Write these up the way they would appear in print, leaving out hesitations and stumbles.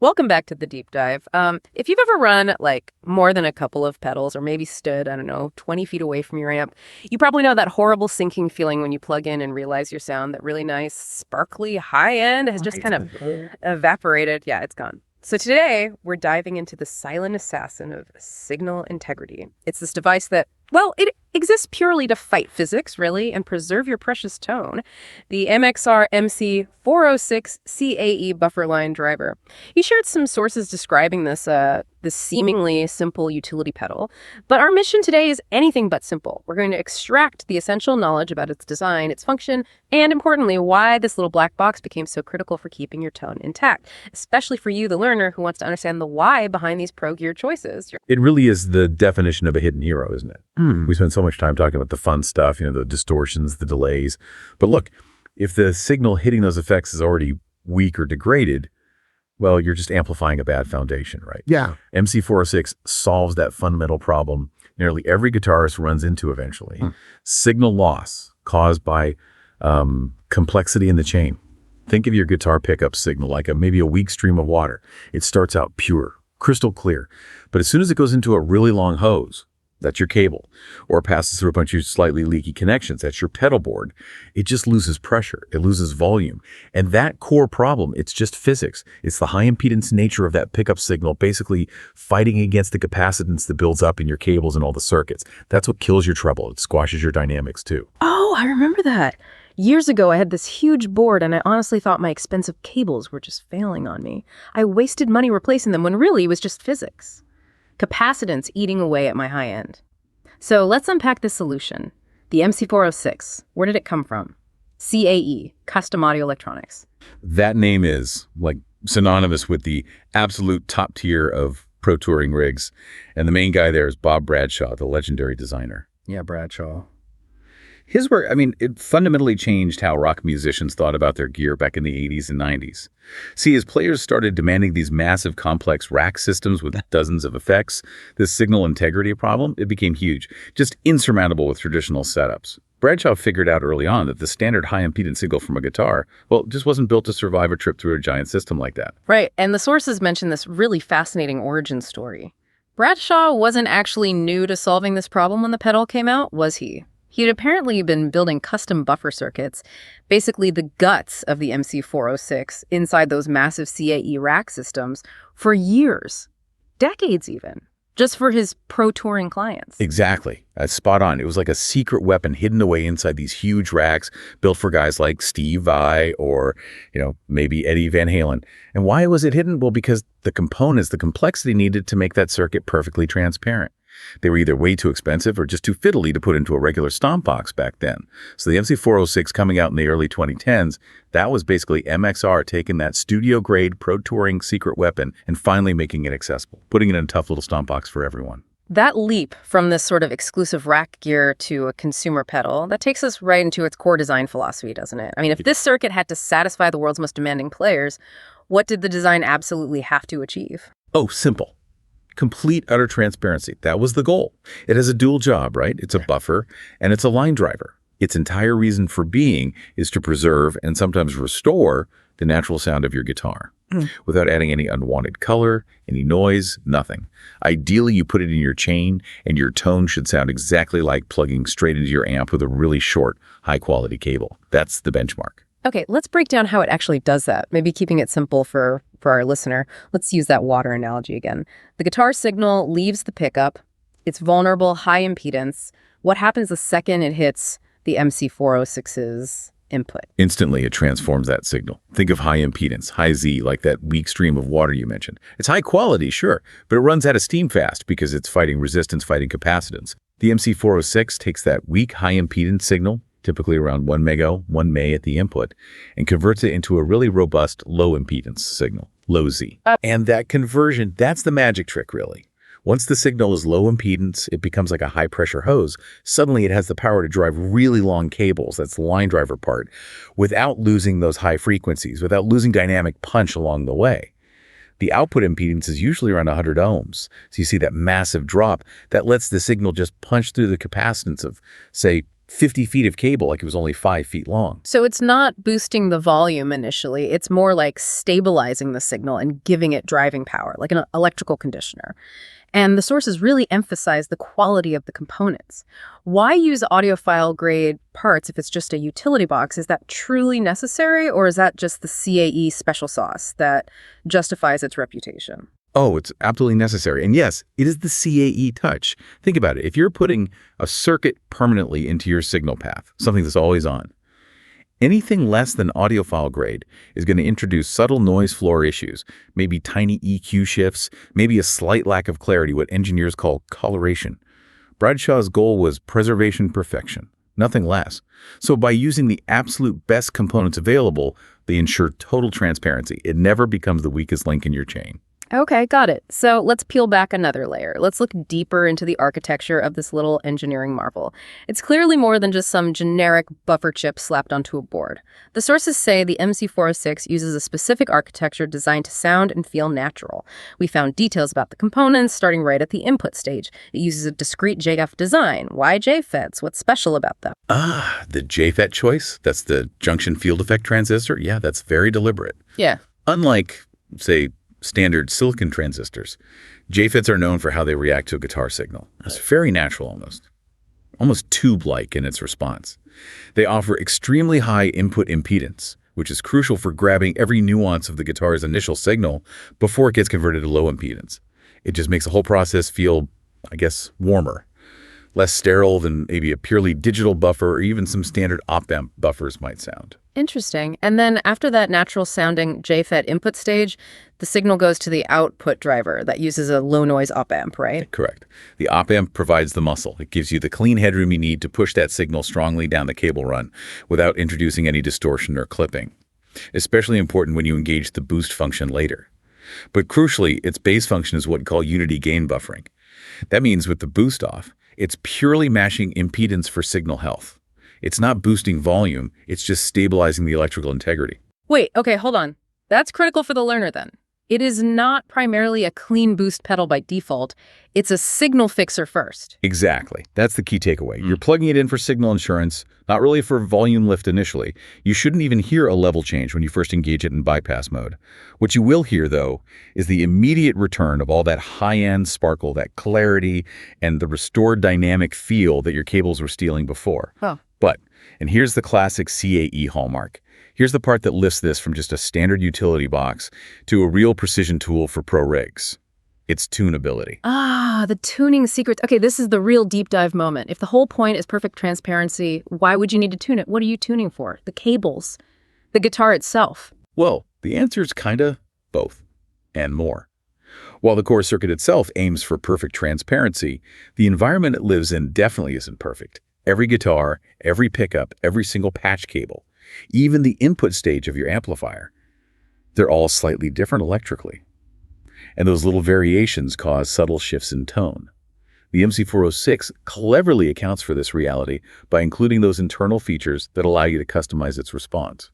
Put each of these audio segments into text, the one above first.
Welcome back to the deep dive. If you've ever run like more than a couple of pedals or maybe stood, I don't know, 20 feet away from your amp, you probably know that horrible sinking feeling when you plug in and realize your sound, that really nice, sparkly high end has just kind of evaporated. Yeah, it's gone. So today we're diving into the silent assassin of signal integrity. It's this device that, well, it exists purely to fight physics, really, and preserve your precious tone. The MXR MC406 CAE buffer line driver. You shared some sources describing this seemingly simple utility pedal, but our mission today is anything but simple. We're going to extract the essential knowledge about its design, its function, and importantly, why this little black box became so critical for keeping your tone intact, especially for you, the learner, who wants to understand the why behind these pro gear choices. It really is the definition of a hidden hero, isn't it? We spend so much time talking about the fun stuff, the distortions, the delays. But look, if the signal hitting those effects is already weak or degraded, well, you're just amplifying a bad foundation, right? Yeah. MC406 solves that fundamental problem nearly every guitarist runs into eventually. Signal loss caused by complexity in the chain. Think of your guitar pickup signal like maybe a weak stream of water. It starts out pure, crystal clear, but as soon as it goes into a really long hose, that's your cable, or passes through a bunch of slightly leaky connections, that's your pedal board, it just loses pressure, it loses volume. And that core problem, it's just physics. It's the high impedance nature of that pickup signal basically fighting against the capacitance that builds up in your cables and all the circuits. That's what kills your treble. It squashes your dynamics too. Oh, I remember that. Years ago, I had this huge board, and I honestly thought my expensive cables were just failing on me. I wasted money replacing them when really it was just physics. Capacitance eating away at my high end. So let's unpack this solution. The MC406, where did it come from? CAE, Custom Audio Electronics. That name is like synonymous with the absolute top tier of pro touring rigs. And the main guy there is Bob Bradshaw, the legendary designer. Yeah, Bradshaw. His work, it fundamentally changed how rock musicians thought about their gear back in the 80s and 90s. See, as players started demanding these massive, complex rack systems with dozens of effects, this signal integrity problem, it became huge, just insurmountable with traditional setups. Bradshaw figured out early on that the standard high-impedance signal from a guitar, well, just wasn't built to survive a trip through a giant system like that. Right, and the sources mention this really fascinating origin story. Bradshaw wasn't actually new to solving this problem when the pedal came out, was he? He'd apparently been building custom buffer circuits, basically the guts of the MC406, inside those massive CAE rack systems for years, decades even, just for his pro touring clients. Exactly. That's spot on. It was like a secret weapon hidden away inside these huge racks built for guys like Steve Vai or, maybe Eddie Van Halen. And why was it hidden? Well, because the components, the complexity needed to make that circuit perfectly transparent. They were either way too expensive or just too fiddly to put into a regular stomp box back then. So the MC406 coming out in the early 2010s, that was basically MXR taking that studio-grade pro touring secret weapon and finally making it accessible, putting it in a tough little stomp box for everyone. That leap from this sort of exclusive rack gear to a consumer pedal, that takes us right into its core design philosophy, doesn't it? If this circuit had to satisfy the world's most demanding players, what did the design absolutely have to achieve? Oh, simple. Complete, utter transparency. That was the goal. It has a dual job, right? It's a buffer and it's a line driver. Its entire reason for being is to preserve and sometimes restore the natural sound of your guitar without adding any unwanted color, any noise, nothing. Ideally, you put it in your chain and your tone should sound exactly like plugging straight into your amp with a really short, high-quality cable. That's the benchmark. Okay, let's break down how it actually does that, maybe keeping it simple for our listener. Let's use that water analogy again. The guitar signal leaves the pickup. It's vulnerable, high impedance. What happens the second it hits the MC406's input? Instantly, it transforms that signal. Think of high impedance, high Z, like that weak stream of water you mentioned. It's high quality, sure, but it runs out of steam fast because it's fighting resistance, fighting capacitance. The MC406 takes that weak high impedance signal, typically around 1 mega, 1 May at the input, and converts it into a really robust low impedance signal, low Z. And that conversion, that's the magic trick, really. Once the signal is low impedance, it becomes like a high pressure hose. Suddenly it has the power to drive really long cables, that's the line driver part, without losing those high frequencies, without losing dynamic punch along the way. The output impedance is usually around 100 ohms. So you see that massive drop that lets the signal just punch through the capacitance of, say, 50 feet of cable like it was only 5 feet long. So it's not boosting the volume initially. It's more like stabilizing the signal and giving it driving power, like an electrical conditioner. And the sources really emphasize the quality of the components. Why use audiophile-grade parts if it's just a utility box? Is that truly necessary, or is that just the CAE special sauce that justifies its reputation? Oh, it's absolutely necessary. And yes, it is the CAE touch. Think about it. If you're putting a circuit permanently into your signal path, something that's always on, anything less than audiophile grade is going to introduce subtle noise floor issues, maybe tiny EQ shifts, maybe a slight lack of clarity, what engineers call coloration. Bradshaw's goal was preservation perfection, nothing less. So by using the absolute best components available, they ensure total transparency. It never becomes the weakest link in your chain. Okay, got it. So let's peel back another layer. Let's look deeper into the architecture of this little engineering marvel. It's clearly more than just some generic buffer chip slapped onto a board. The sources say the MC406 uses a specific architecture designed to sound and feel natural. We found details about the components starting right at the input stage. It uses a discrete JF design. Why JFETs? What's special about them? The JFET choice, that's the junction field effect transistor. Yeah, that's very deliberate. Yeah. Unlike, say, standard silicon transistors, JFETs are known for how they react to a guitar signal. It's very natural almost tube-like in its response. They offer extremely high input impedance, which is crucial for grabbing every nuance of the guitar's initial signal before it gets converted to low impedance. It just makes the whole process feel, I guess, warmer, less sterile than maybe a purely digital buffer or even some standard op-amp buffers might sound. Interesting. And then after that natural-sounding JFET input stage, the signal goes to the output driver that uses a low-noise op-amp, right? Correct. The op-amp provides the muscle. It gives you the clean headroom you need to push that signal strongly down the cable run without introducing any distortion or clipping. Especially important when you engage the boost function later. But crucially, its base function is what we call unity gain buffering. That means with the boost off, it's purely matching impedance for signal health. It's not boosting volume, it's just stabilizing the electrical integrity. Wait, okay, hold on. That's critical for the learner then. It is not primarily a clean boost pedal by default. It's a signal fixer first. Exactly. That's the key takeaway. You're plugging it in for signal insurance, not really for volume lift initially. You shouldn't even hear a level change when you first engage it in bypass mode. What you will hear, though, is the immediate return of all that high-end sparkle, that clarity, and the restored dynamic feel that your cables were stealing before. Oh. But, and here's the classic CAE hallmark. Here's the part that lifts this from just a standard utility box to a real precision tool for pro rigs. It's tunability. Ah, the tuning secret. Okay, this is the real deep dive moment. If the whole point is perfect transparency, why would you need to tune it? What are you tuning for? The cables? The guitar itself? Well, the answer is kinda both and more. While the core circuit itself aims for perfect transparency, the environment it lives in definitely isn't perfect. Every guitar, every pickup, every single patch cable, even the input stage of your amplifier, they're all slightly different electrically. And those little variations cause subtle shifts in tone. The MC406 cleverly accounts for this reality by including those internal features that allow you to customize its response.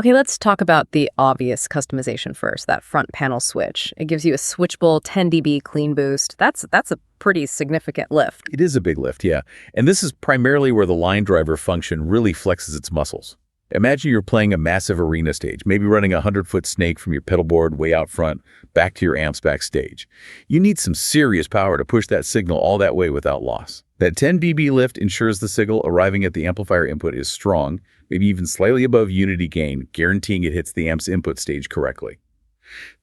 Okay, let's talk about the obvious customization first, that front panel switch. It gives you a switchable 10 dB clean boost. That's a pretty significant lift. It is a big lift, yeah. And this is primarily where the line driver function really flexes its muscles. Imagine you're playing a massive arena stage, maybe running a 100-foot snake from your pedal board way out front back to your amps backstage. You need some serious power to push that signal all that way without loss. That 10 dB lift ensures the signal arriving at the amplifier input is strong, maybe even slightly above unity gain, guaranteeing it hits the amp's input stage correctly.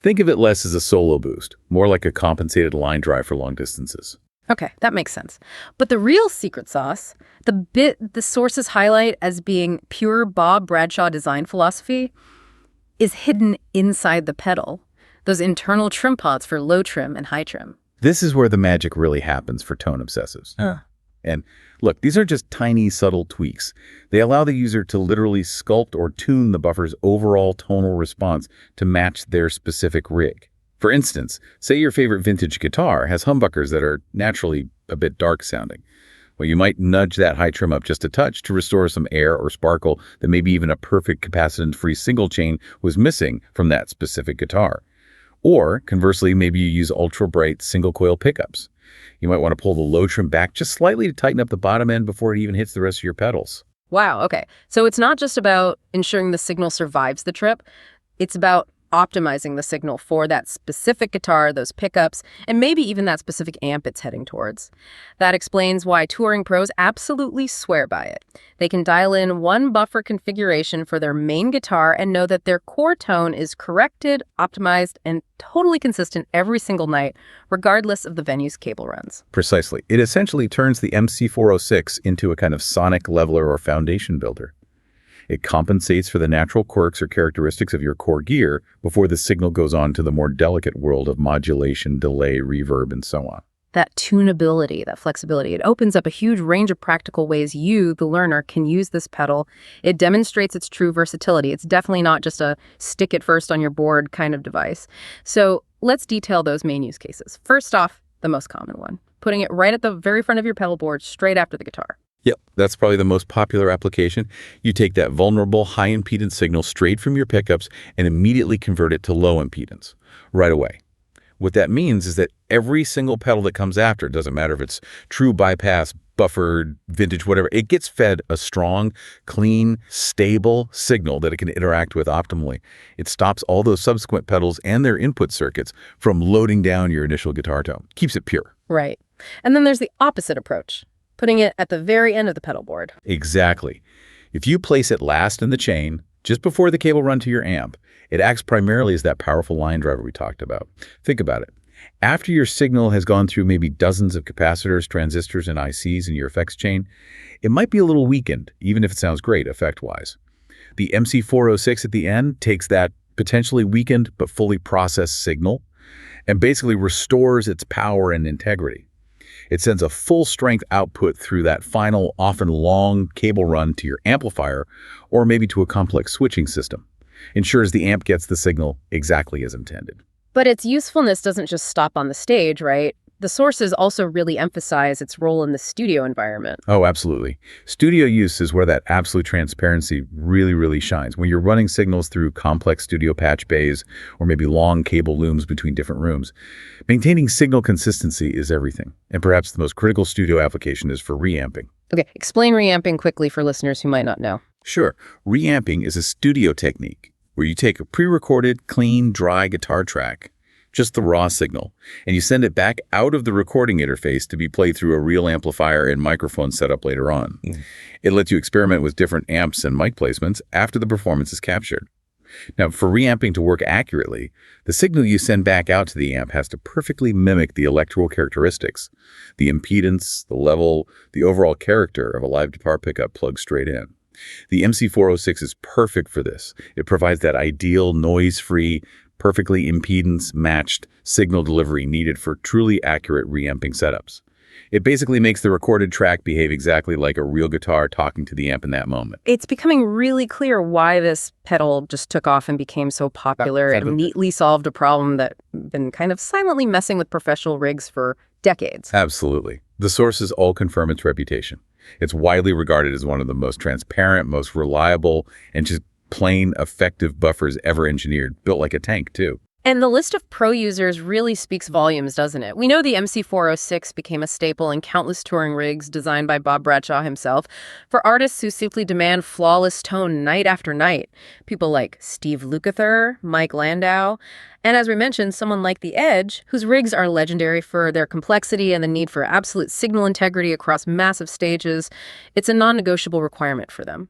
Think of it less as a solo boost, more like a compensated line drive for long distances. Okay, that makes sense. But the real secret sauce, the bit the sources highlight as being pure Bob Bradshaw design philosophy, is hidden inside the pedal. Those internal trim pods for low trim and high trim. This is where the magic really happens for tone obsessives. And look, these are just tiny, subtle tweaks. They allow the user to literally sculpt or tune the buffer's overall tonal response to match their specific rig. For instance, say your favorite vintage guitar has humbuckers that are naturally a bit dark sounding. Well, you might nudge that high trim up just a touch to restore some air or sparkle that maybe even a perfect capacitance-free single chain was missing from that specific guitar. Or, conversely, maybe you use ultra-bright single-coil pickups. You might want to pull the low trim back just slightly to tighten up the bottom end before it even hits the rest of your pedals. Wow, okay. So it's not just about ensuring the signal survives the trip. It's about optimizing the signal for that specific guitar, those pickups, and maybe even that specific amp it's heading towards. That explains why touring pros absolutely swear by it. They can dial in one buffer configuration for their main guitar and know that their core tone is corrected, optimized, and totally consistent every single night, regardless of the venue's cable runs. Precisely. It essentially turns the MC406 into a kind of sonic leveler or foundation builder. It compensates for the natural quirks or characteristics of your core gear before the signal goes on to the more delicate world of modulation, delay, reverb, and so on. That tunability, that flexibility, it opens up a huge range of practical ways you, the learner, can use this pedal. It demonstrates its true versatility. It's definitely not just a stick it first on your board kind of device. So let's detail those main use cases. First off, the most common one, putting it right at the very front of your pedal board, straight after the guitar. Yep, that's probably the most popular application. You take that vulnerable, high-impedance signal straight from your pickups and immediately convert it to low impedance right away. What that means is that every single pedal that comes after, it doesn't matter if it's true bypass, buffered, vintage, whatever, it gets fed a strong, clean, stable signal that it can interact with optimally. It stops all those subsequent pedals and their input circuits from loading down your initial guitar tone. Keeps it pure. Right. And then there's the opposite approach, putting it at the very end of the pedal board. Exactly. If you place it last in the chain, just before the cable run to your amp, it acts primarily as that powerful line driver we talked about. Think about it. After your signal has gone through maybe dozens of capacitors, transistors, and ICs in your effects chain, it might be a little weakened, even if it sounds great effect-wise. The MC406 at the end takes that potentially weakened but fully processed signal and basically restores its power and integrity. It sends a full-strength output through that final, often long cable run to your amplifier or maybe to a complex switching system. Ensures the amp gets the signal exactly as intended. But its usefulness doesn't just stop on the stage, right? The sources also really emphasize its role in the studio environment. Oh, absolutely. Studio use is where that absolute transparency really shines. When you're running signals through complex studio patch bays or maybe long cable looms between different rooms, maintaining signal consistency is everything. And perhaps the most critical studio application is for reamping. Okay, explain reamping quickly for listeners who might not know. Sure. Reamping is a studio technique where you take a pre-recorded, clean, dry guitar track, just the raw signal, and you send it back out of the recording interface to be played through a real amplifier and microphone setup later on. It lets you experiment with different amps and mic placements after the performance is captured. Now, for reamping to work accurately, the signal you send back out to the amp has to perfectly mimic the electrical characteristics, the impedance, the level, the overall character of a live guitar pickup plugged straight in. The MC406 is perfect for this. It provides that ideal, noise-free, perfectly impedance-matched signal delivery needed for truly accurate reamping setups. It basically makes the recorded track behave exactly like a real guitar talking to the amp in that moment. It's becoming really clear why this pedal just took off and became so popular. It neatly solved a problem that been kind of silently messing with professional rigs for decades. Absolutely. The sources all confirm its reputation. It's widely regarded as one of the most transparent, most reliable, and just plain effective buffers ever engineered, built like a tank, too. And the list of pro users really speaks volumes, doesn't it? We know the MC406 became a staple in countless touring rigs designed by Bob Bradshaw himself for artists who simply demand flawless tone night after night. People like Steve Lukather, Mike Landau, and as we mentioned, someone like The Edge, whose rigs are legendary for their complexity and the need for absolute signal integrity across massive stages. It's a non-negotiable requirement for them.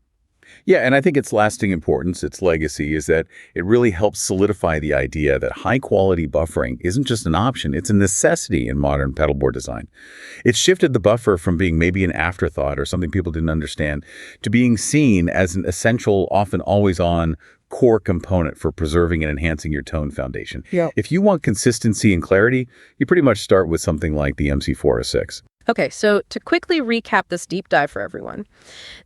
Yeah, and I think its lasting importance, its legacy, is that it really helps solidify the idea that high-quality buffering isn't just an option, it's a necessity in modern pedalboard design. It shifted the buffer from being maybe an afterthought or something people didn't understand to being seen as an essential, often always-on, core component for preserving and enhancing your tone foundation. Yeah. If you want consistency and clarity, you pretty much start with something like the MC406. Okay, so to quickly recap this deep dive for everyone,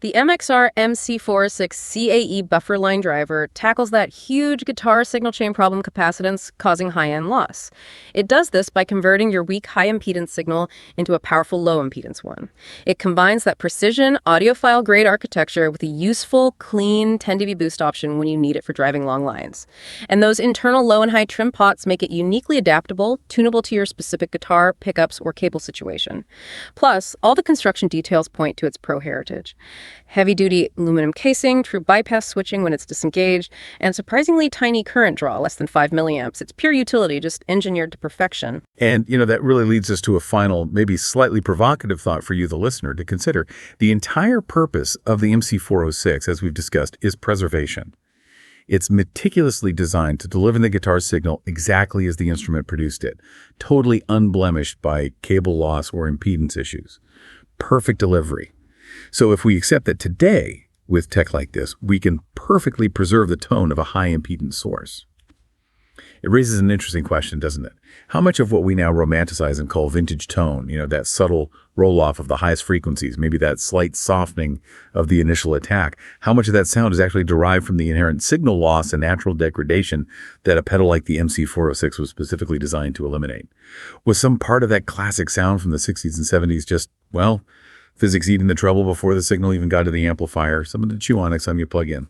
the MXR MC406 CAE buffer line driver tackles that huge guitar signal chain problem capacitance causing high-end loss. It does this by converting your weak high-impedance signal into a powerful low-impedance one. It combines that precision audiophile-grade architecture with a useful, clean 10 dB boost option when you need it for driving long lines. And those internal low and high trim pots make it uniquely adaptable, tunable to your specific guitar, pickups, or cable situation. Plus, all the construction details point to its pro heritage. Heavy-duty aluminum casing, true bypass switching when it's disengaged, and surprisingly tiny current draw, less than 5 milliamps. It's pure utility, just engineered to perfection. And, that really leads us to a final, maybe slightly provocative thought for you, the listener, to consider. The entire purpose of the MC406, as we've discussed, is preservation. It's meticulously designed to deliver the guitar signal exactly as the instrument produced it, totally unblemished by cable loss or impedance issues. Perfect delivery. So if we accept that today, with tech like this, we can perfectly preserve the tone of a high impedance source, it raises an interesting question, doesn't it? How much of what we now romanticize and call vintage tone, that subtle roll-off of the highest frequencies, maybe that slight softening of the initial attack, how much of that sound is actually derived from the inherent signal loss and natural degradation that a pedal like the MC406 was specifically designed to eliminate? Was some part of that classic sound from the 60s and 70s just, well, physics eating the trouble before the signal even got to the amplifier, something to chew on next time you plug in?